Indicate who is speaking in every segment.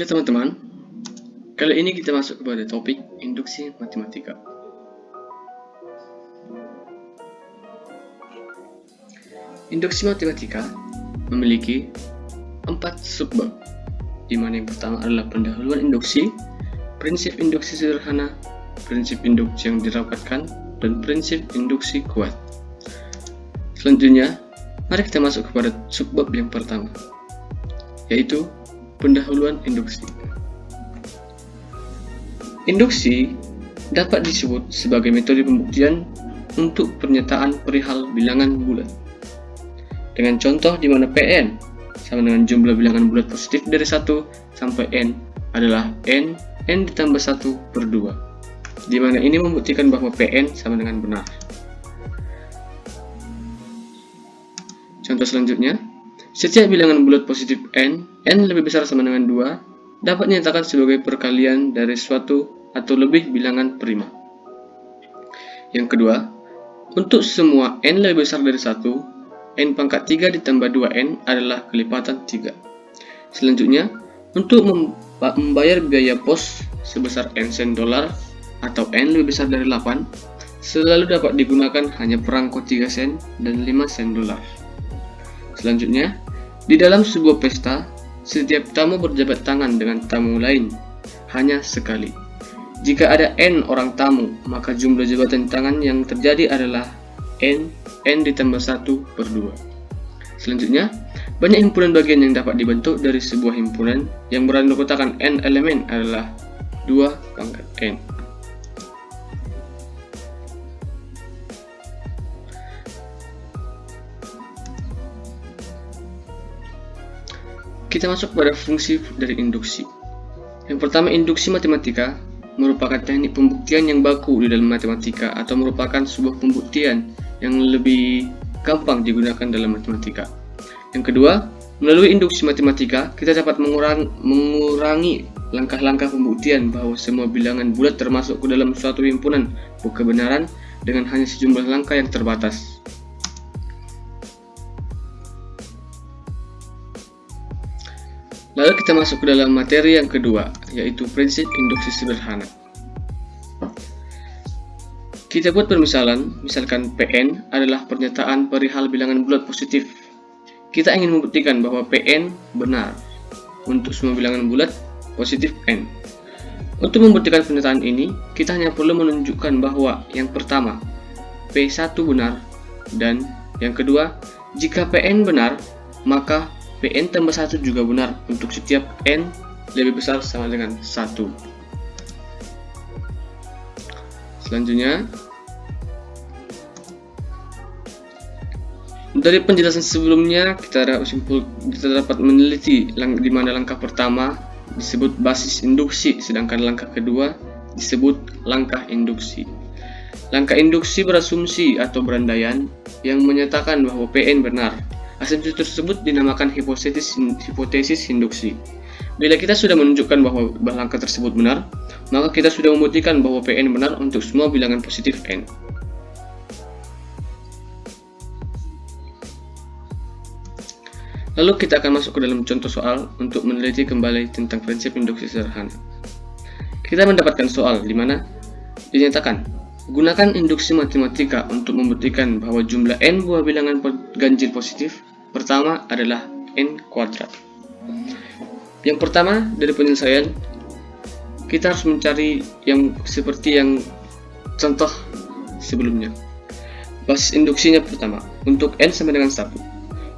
Speaker 1: teman-teman, kali ini kita masuk kepada topik induksi matematika. Induksi matematika memiliki 4 subbab, di mana yang pertama adalah pendahuluan induksi, prinsip induksi sederhana, prinsip induksi yang dirapatkan, dan prinsip induksi kuat. Selanjutnya, mari kita masuk kepada subbab yang pertama, yaitu pendahuluan induksi. Induksi dapat disebut sebagai metode pembuktian untuk pernyataan perihal bilangan bulat. Dengan contoh di mana Pn sama dengan jumlah bilangan bulat positif dari 1 sampai n adalah n ditambah 1 per 2, di mana ini membuktikan bahwa Pn sama dengan benar. Contoh selanjutnya, setiap bilangan bulat positif n lebih besar sama dengan 2, dapat dinyatakan sebagai perkalian dari suatu atau lebih bilangan prima. Yang kedua, untuk semua n lebih besar dari 1, n pangkat 3 ditambah 2n adalah kelipatan 3. Selanjutnya, untuk membayar biaya pos sebesar n sen dolar atau n lebih besar dari 8, selalu dapat digunakan hanya perangko 3 sen dan 5 sen dolar. Selanjutnya, di dalam sebuah pesta, setiap tamu berjabat tangan dengan tamu lain hanya sekali. Jika ada n orang tamu, maka jumlah jabatan tangan yang terjadi adalah n ditambah 1 per 2. Selanjutnya, banyak himpunan bagian yang dapat dibentuk dari sebuah himpunan yang berada kotakan n elemen adalah 2 pangkat n. Kita masuk pada fungsi dari induksi. Yang pertama, induksi matematika merupakan teknik pembuktian yang baku di dalam matematika atau merupakan sebuah pembuktian yang lebih gampang digunakan dalam matematika. Yang kedua, melalui induksi matematika kita dapat mengurangi langkah-langkah pembuktian bahwa semua bilangan bulat termasuk ke dalam suatu himpunan kebenaran dengan hanya sejumlah langkah yang terbatas. Lalu kita masuk ke dalam materi yang kedua, yaitu prinsip induksi sederhana. Kita buat permisalan, misalkan Pn adalah pernyataan perihal bilangan bulat positif. Kita ingin membuktikan bahwa Pn benar untuk semua bilangan bulat positif n. Untuk membuktikan pernyataan ini, kita hanya perlu menunjukkan bahwa yang pertama, P1 benar, dan yang kedua, jika Pn benar, maka Pn tambah 1 juga benar untuk setiap n lebih besar sama dengan 1. Selanjutnya, dari penjelasan sebelumnya kita dapat meneliti di mana langkah pertama disebut basis induksi, sedangkan langkah kedua disebut langkah induksi. Langkah induksi berasumsi atau berandaian yang menyatakan bahwa Pn benar. Asumsi tersebut dinamakan hipotesis induksi. Bila kita sudah menunjukkan bahwa langkah tersebut benar, maka kita sudah membuktikan bahwa Pn benar untuk semua bilangan positif n. Lalu kita akan masuk ke dalam contoh soal untuk meneliti kembali tentang prinsip induksi sederhana. Kita mendapatkan soal di mana dinyatakan, gunakan induksi matematika untuk membuktikan bahwa jumlah n buah bilangan ganjil positif pertama adalah n kuadrat. Yang pertama dari penyelesaian, kita harus mencari yang seperti yang contoh sebelumnya. Basis induksinya pertama, untuk n sama dengan 1.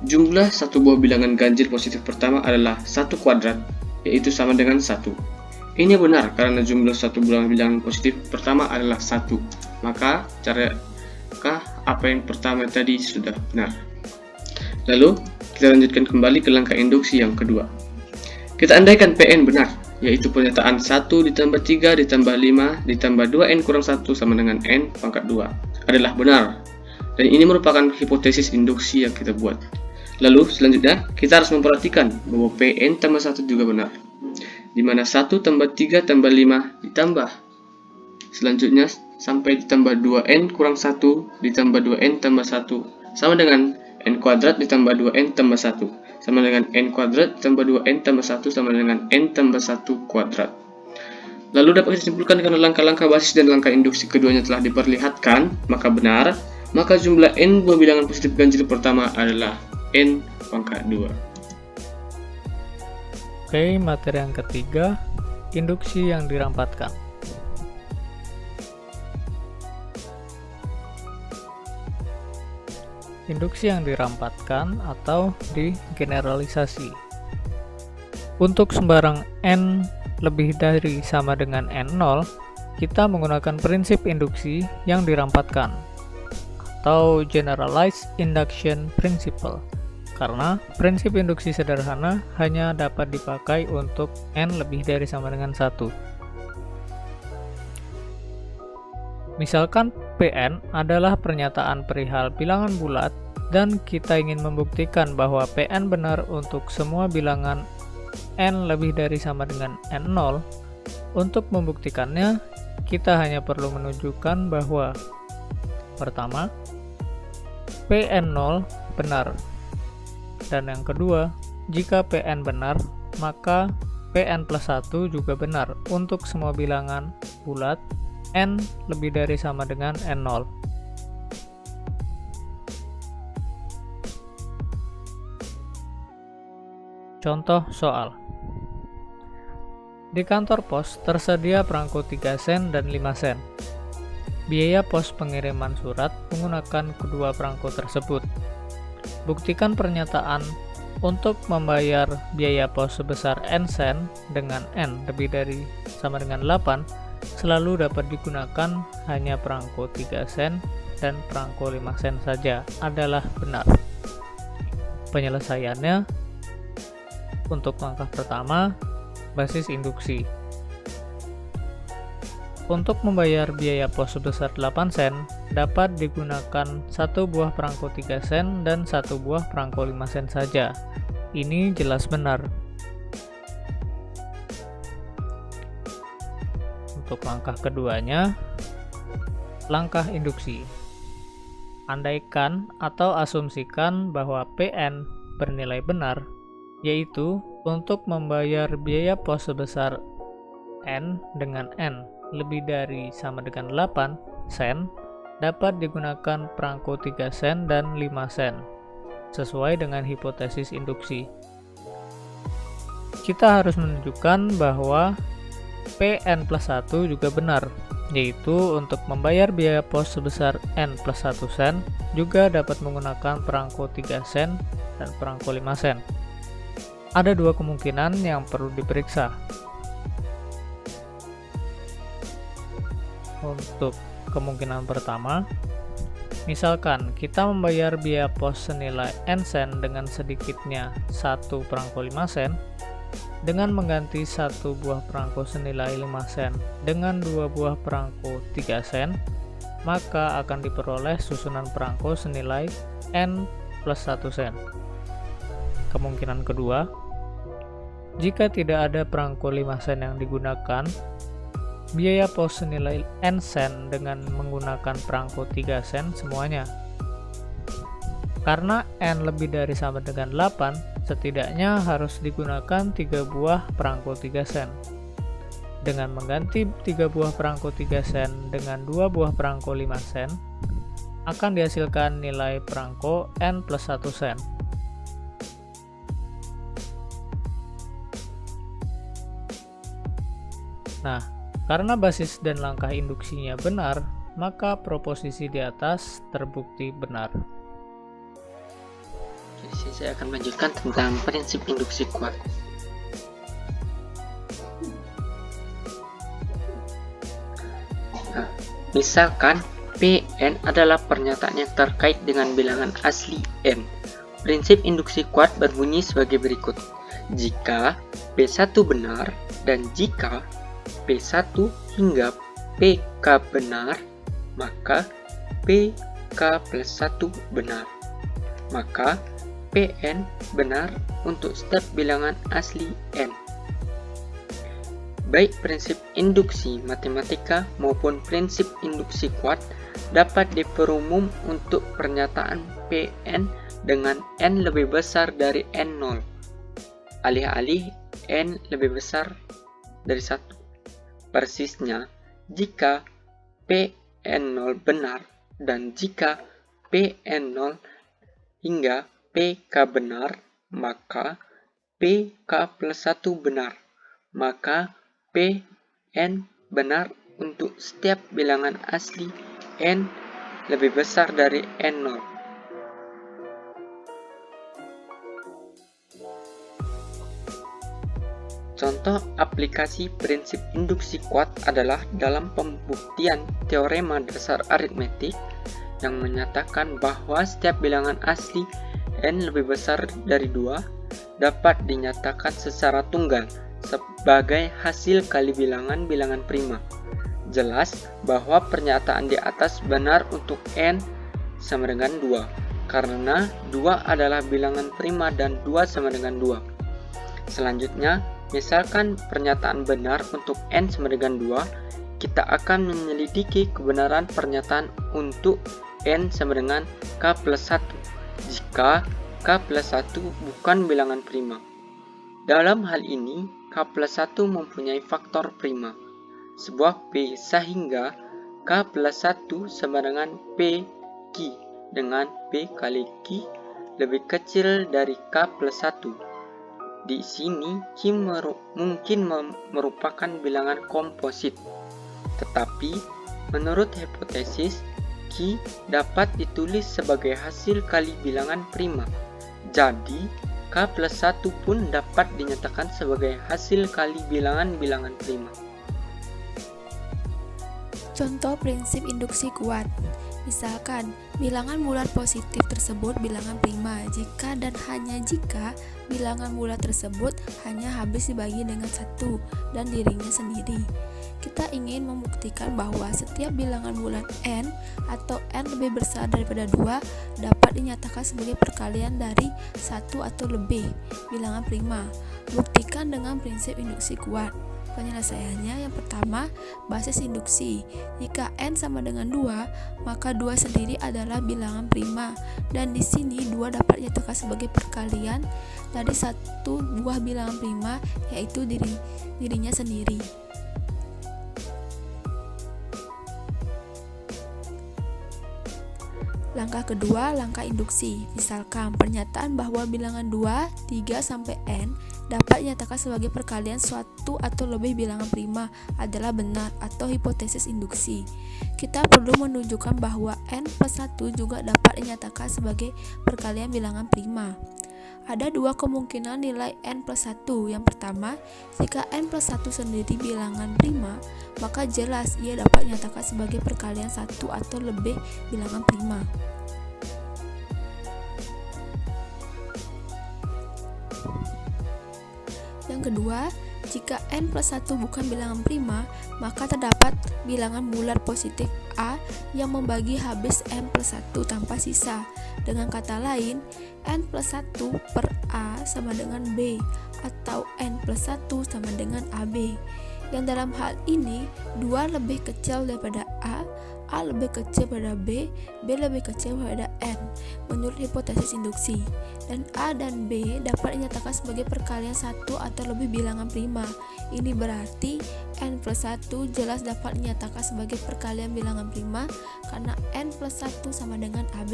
Speaker 1: Jumlah satu buah bilangan ganjil positif pertama adalah 1 kuadrat, yaitu sama dengan 1. Ini benar karena jumlah satu buah bilangan positif pertama adalah 1. Maka apa yang pertama tadi sudah benar. Lalu kita lanjutkan kembali ke langkah induksi yang kedua. Kita andaikan Pn benar, yaitu pernyataan 1 ditambah 3 ditambah 5 ditambah 2n kurang 1 sama dengan n pangkat 2 adalah benar. Dan ini merupakan hipotesis induksi yang kita buat. Lalu selanjutnya kita harus memperhatikan bahwa Pn tambah 1 juga benar, di mana 1 tambah 3 tambah 5 ditambah selanjutnya sampai ditambah 2n kurang 1 ditambah 2n tambah 1 sama dengan N kuadrat ditambah 2N tambah 1 sama dengan N kuadrat ditambah 2N tambah 1 sama dengan N tambah 1 kuadrat. Lalu dapat disimpulkan karena langkah-langkah basis dan langkah induksi keduanya telah diperlihatkan, maka benar, maka jumlah N buah bilangan positif ganjil pertama adalah N pangkat 2.
Speaker 2: Oke, materi yang ketiga, induksi yang dirampatkan. Induksi yang dirampatkan atau digeneralisasi. Untuk sembarang N lebih dari sama dengan N0, kita menggunakan prinsip induksi yang dirampatkan atau Generalized Induction Principle, karena prinsip induksi sederhana hanya dapat dipakai untuk N lebih dari sama dengan 1. Misalkan Pn adalah pernyataan perihal bilangan bulat dan kita ingin membuktikan bahwa Pn benar untuk semua bilangan N lebih dari sama dengan N0. Untuk membuktikannya, kita hanya perlu menunjukkan bahwa pertama, Pn0 benar, dan yang kedua, jika Pn benar, maka Pn plus 1 juga benar untuk semua bilangan bulat N lebih dari sama dengan N0. Contoh soal. Di kantor pos tersedia perangko 3 sen dan 5 sen. Biaya pos pengiriman surat menggunakan kedua perangko tersebut. Buktikan pernyataan untuk membayar biaya pos sebesar N sen dengan N lebih dari sama dengan 8 selalu dapat digunakan hanya perangko 3 sen dan perangko 5 sen saja adalah benar. Penyelesaiannya untuk langkah pertama, basis induksi. Untuk membayar biaya pos sebesar 8 sen dapat digunakan satu buah perangko 3 sen dan satu buah perangko 5 sen saja. Ini jelas benar. Untuk langkah keduanya, langkah induksi. Andaikan atau asumsikan bahwa Pn bernilai benar, yaitu untuk membayar biaya pos sebesar N dengan N lebih dari sama dengan 8 sen, dapat digunakan perangko 3 sen dan 5 sen, sesuai dengan hipotesis induksi. Kita harus menunjukkan bahwa Pn plus 1 juga benar, yaitu untuk membayar biaya pos sebesar N plus 1 sen juga dapat menggunakan perangko 3 sen dan perangko 5 sen. Ada dua kemungkinan yang perlu diperiksa. Untuk kemungkinan pertama, misalkan kita membayar biaya pos senilai N sen dengan sedikitnya 1 perangko 5 sen, dengan mengganti satu buah perangko senilai 5 sen dengan dua buah perangko 3 sen, maka akan diperoleh susunan perangko senilai N plus 1 sen. Kemungkinan kedua, jika tidak ada perangko 5 sen yang digunakan, biaya pos senilai N sen dengan menggunakan perangko 3 sen semuanya. Karena N lebih dari sama dengan 8, setidaknya harus digunakan 3 buah perangko 3 sen. Dengan mengganti 3 buah perangko 3 sen dengan 2 buah perangko 5 sen, akan dihasilkan nilai perangko N plus 1 sen. Nah, karena basis dan langkah induksinya benar, maka proposisi di atas terbukti benar.
Speaker 3: Jadi saya akan melanjutkan tentang prinsip induksi kuat. Nah, misalkan Pn adalah pernyataan yang terkait dengan bilangan asli N. Prinsip induksi kuat berbunyi sebagai berikut. Jika P1 benar dan jika P1 hingga PK benar, maka PK plus 1 benar. Maka Pn benar untuk setiap bilangan asli N. Baik prinsip induksi matematika maupun prinsip induksi kuat dapat diperumum untuk pernyataan Pn dengan n lebih besar dari n0, alih-alih n lebih besar dari 1. Persisnya, jika Pn0 benar dan jika Pn0 hingga Pk benar, maka Pk plus 1 benar. Maka Pn benar untuk setiap bilangan asli n lebih besar dari n0. Contoh aplikasi prinsip induksi kuat adalah dalam pembuktian teorema dasar aritmetik yang menyatakan bahwa setiap bilangan asli n lebih besar dari 2 dapat dinyatakan secara tunggal sebagai hasil kali bilangan-bilangan prima. Jelas bahwa pernyataan di atas benar untuk n sama dengan 2, karena 2 adalah bilangan prima dan 2 sama dengan 2. Selanjutnya, misalkan pernyataan benar untuk n sama dengan 2, kita akan menyelidiki kebenaran pernyataan untuk n sama dengan k plus 1 jika k plus 1 bukan bilangan prima. Dalam hal ini, k plus 1 mempunyai faktor prima, sebuah p, sehingga k plus 1 sama dengan p q, dengan p kali q lebih kecil dari k plus 1. Di sini q mungkin merupakan bilangan komposit, tetapi menurut hipotesis q dapat ditulis sebagai hasil kali bilangan prima. Jadi, k plus 1 pun dapat dinyatakan sebagai hasil kali bilangan-bilangan prima.
Speaker 4: Contoh prinsip induksi kuat. Misalkan, bilangan bulat positif tersebut bilangan prima jika dan hanya jika bilangan bulat tersebut hanya habis dibagi dengan 1 dan dirinya sendiri. Kita ingin membuktikan bahwa setiap bilangan bulat n atau n lebih besar daripada 2 dapat dinyatakan sebagai perkalian dari 1 atau lebih bilangan prima. Buktikan dengan prinsip induksi kuat. Penyelesaiannya yang pertama, basis induksi. Jika n sama dengan 2, maka 2 sendiri adalah bilangan prima, dan di sini 2 dapat dinyatakan sebagai perkalian dari satu buah bilangan prima, yaitu dirinya sendiri. Langkah kedua, langkah induksi. Misalkan pernyataan bahwa bilangan 2, 3 sampai n dapat dinyatakan sebagai perkalian suatu atau lebih bilangan prima adalah benar atau hipotesis induksi. Kita perlu menunjukkan bahwa n plus 1 juga dapat dinyatakan sebagai perkalian bilangan prima. Ada dua kemungkinan nilai n plus 1. Yang pertama, jika n plus 1 sendiri bilangan prima, maka jelas ia dapat dinyatakan sebagai perkalian satu atau lebih bilangan prima. Yang kedua, jika n plus 1 bukan bilangan prima, maka terdapat bilangan bulat positif a yang membagi habis n plus 1 tanpa sisa. Dengan kata lain, n plus 1 per a sama dengan b, atau n plus 1 sama dengan ab. Yang dalam hal ini, 2 lebih kecil daripada a lebih kecil pada b lebih kecil pada n, menurut hipotesis induksi. Dan a dan b dapat dinyatakan sebagai perkalian satu atau lebih bilangan prima. Ini berarti n plus 1 jelas dapat dinyatakan sebagai perkalian bilangan prima karena n plus 1 sama dengan ab.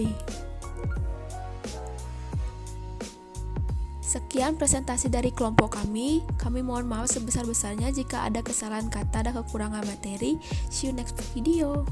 Speaker 4: Sekian presentasi dari kelompok kami. Kami mohon maaf sebesar-besarnya jika ada kesalahan kata dan kekurangan materi. See you next video.